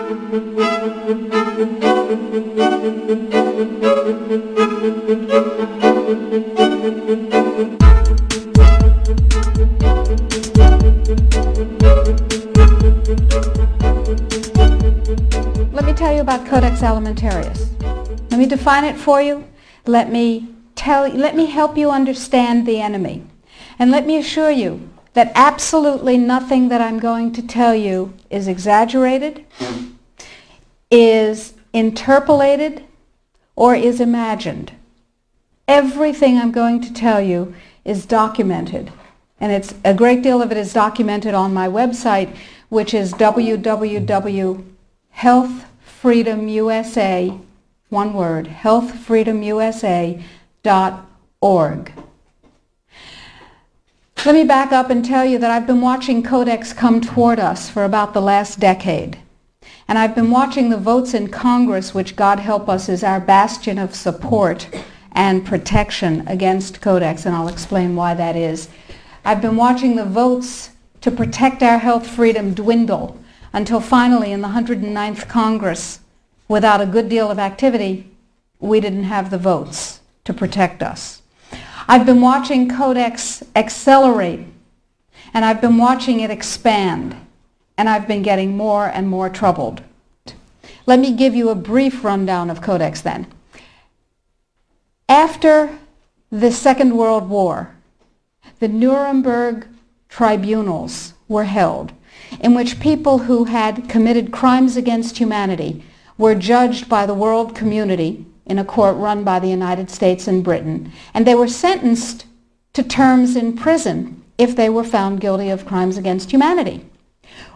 Let me tell you about Codex Alimentarius. Let me define it for you. Let me help you understand the enemy. And let me assure you that absolutely nothing that I'm going to tell you is exaggerated, is interpolated, or is imagined. Everything I'm going to tell you is documented. And a great deal of it is documented on my website, which is www.healthfreedomusa, one word, healthfreedomusa.org. Let me back up and tell you that I've been watching Codex come toward us for about the last decade. And I've been watching the votes in Congress, which, God help us, is our bastion of support and protection against Codex, and I'll explain why that is. I've been watching the votes to protect our health freedom dwindle until finally in the 109th Congress, without a good deal of activity, we didn't have the votes to protect us. I've been watching Codex accelerate, and I've been watching it expand, and I've been getting more and more troubled. Let me give you a brief rundown of Codex then. After the Second World War, the Nuremberg tribunals were held, in which people who had committed crimes against humanity were judged by the world community in a court run by the United States and Britain, and they were sentenced to terms in prison if they were found guilty of crimes against humanity.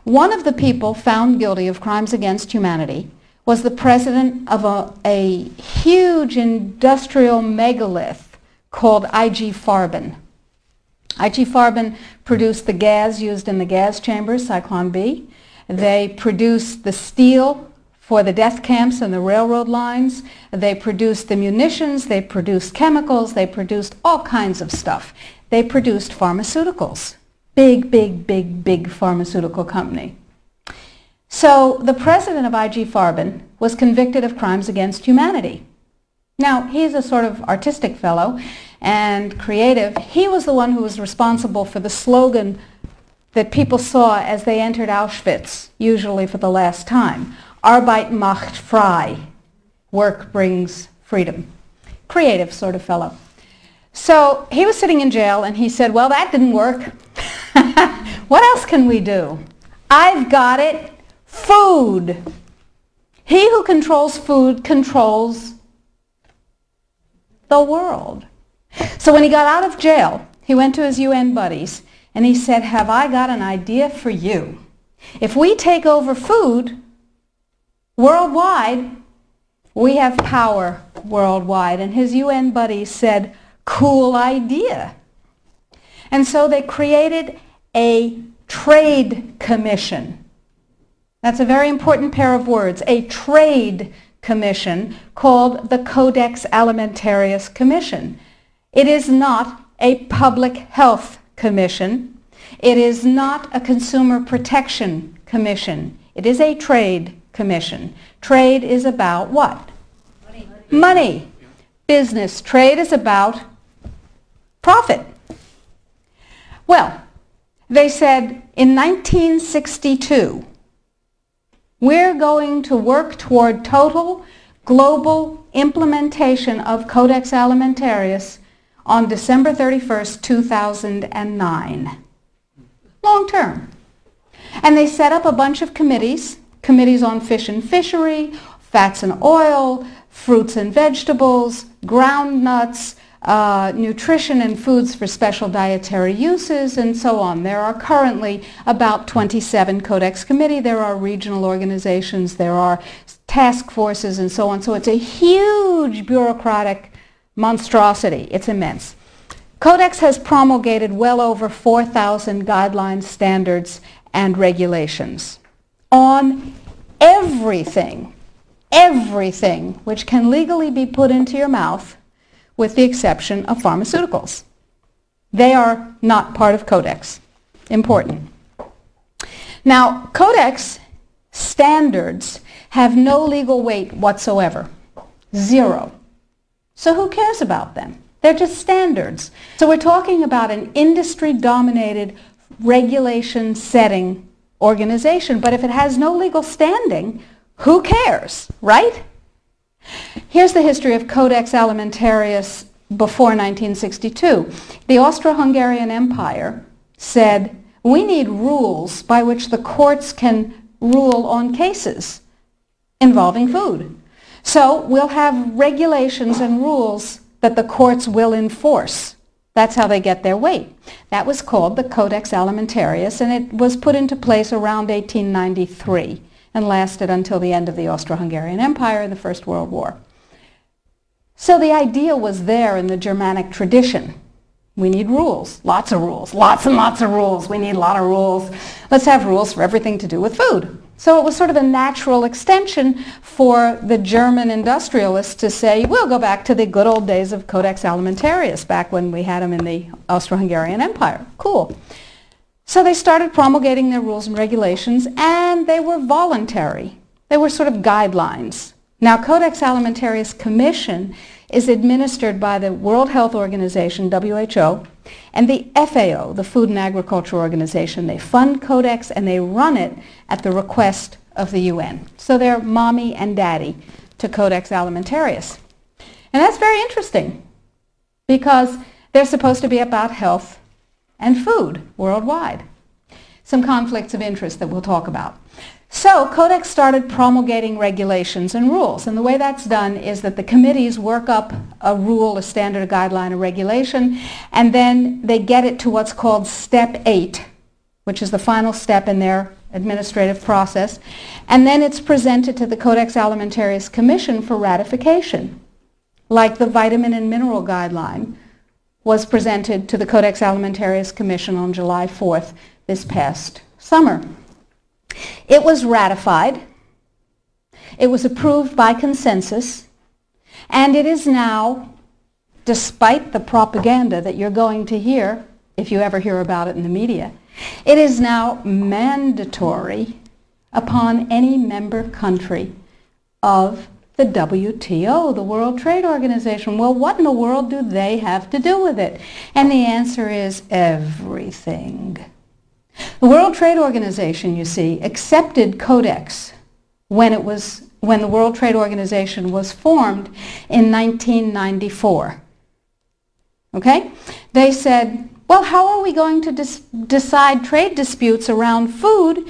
One of the people found guilty of crimes against humanity was the president of a huge industrial megalith called IG Farben. IG Farben produced the gas used in the gas chambers, Cyclone B. They produced the steel for the death camps and the railroad lines. They produced the munitions. They produced chemicals. They produced all kinds of stuff. They produced pharmaceuticals. Big, big, big, big pharmaceutical company. So the president of IG Farben was convicted of crimes against humanity. Now, he's a sort of artistic fellow and creative. He was the one who was responsible for the slogan that people saw as they entered Auschwitz, usually for the last time. Arbeit macht frei. Work brings freedom. Creative sort of fellow. So he was sitting in jail and he said, well, that didn't work. What else can we do? I've got it. Food. He who controls food controls the world. So when he got out of jail, he went to his UN buddies and he said, have I got an idea for you? If we take over food worldwide, we have power worldwide. And his UN buddies said, cool idea. And so they created a trade commission. That's a very important pair of words, a trade commission called the Codex Alimentarius Commission. It is not a public health commission. It is not a consumer protection commission. It is a trade commission. Trade is about what? Money. Money. Business. Trade is about profit. Well, they said in 1962, we're going to work toward total global implementation of Codex Alimentarius on December 31st, 2009. Long term. And they set up a bunch of committees on fish and fishery, fats and oil, fruits and vegetables, ground nuts, nutrition and foods for special dietary uses, and so on. There are currently about 27 Codex Committee. There are regional organizations. There are task forces and so on. So it's a huge bureaucratic monstrosity. It's immense. Codex has promulgated well over 4,000 guidelines, standards, and regulations on everything which can legally be put into your mouth, with the exception of pharmaceuticals. They are not part of Codex. Important. Now, Codex standards have no legal weight whatsoever. Zero. So who cares about them? They're just standards. So we're talking about an industry-dominated, regulation-setting organization, but if it has no legal standing, who cares, right? Here's the history of Codex Alimentarius before 1962. The Austro-Hungarian Empire said, we need rules by which the courts can rule on cases involving food. So we'll have regulations and rules that the courts will enforce. That's how they get their weight. That was called the Codex Alimentarius, and it was put into place around 1893 and lasted until the end of the Austro-Hungarian Empire in the First World War. So the idea was there in the Germanic tradition. We need rules, lots of rules, lots and lots of rules. We need a lot of rules. Let's have rules for everything to do with food. So it was sort of a natural extension for the German industrialists to say, we'll go back to the good old days of Codex Alimentarius, back when we had them in the Austro-Hungarian Empire. Cool. So they started promulgating their rules and regulations, and they were voluntary. They were sort of guidelines. Now, Codex Alimentarius Commission is administered by the World Health Organization, WHO, and the FAO, the Food and Agriculture Organization. They fund Codex and they run it at the request of the UN. So they're mommy and daddy to Codex Alimentarius. And that's very interesting because they're supposed to be about health and food worldwide. Some conflicts of interest that we'll talk about. So Codex started promulgating regulations and rules, and the way that's done is that the committees work up a rule, a standard, a guideline, a regulation, and then they get it to what's called Step 8, which is the final step in their administrative process, and then it's presented to the Codex Alimentarius Commission for ratification, like the vitamin and mineral guideline was presented to the Codex Alimentarius Commission on July 4th this past summer. It was ratified, it was approved by consensus, and it is now, despite the propaganda that you're going to hear, if you ever hear about it in the media, it is now mandatory upon any member country of the WTO, the World Trade Organization. Well, what in the world do they have to do with it? And the answer is everything. The World Trade Organization, you see, accepted Codex when the World Trade Organization was formed in 1994. Okay? They said, well, how are we going to decide trade disputes around food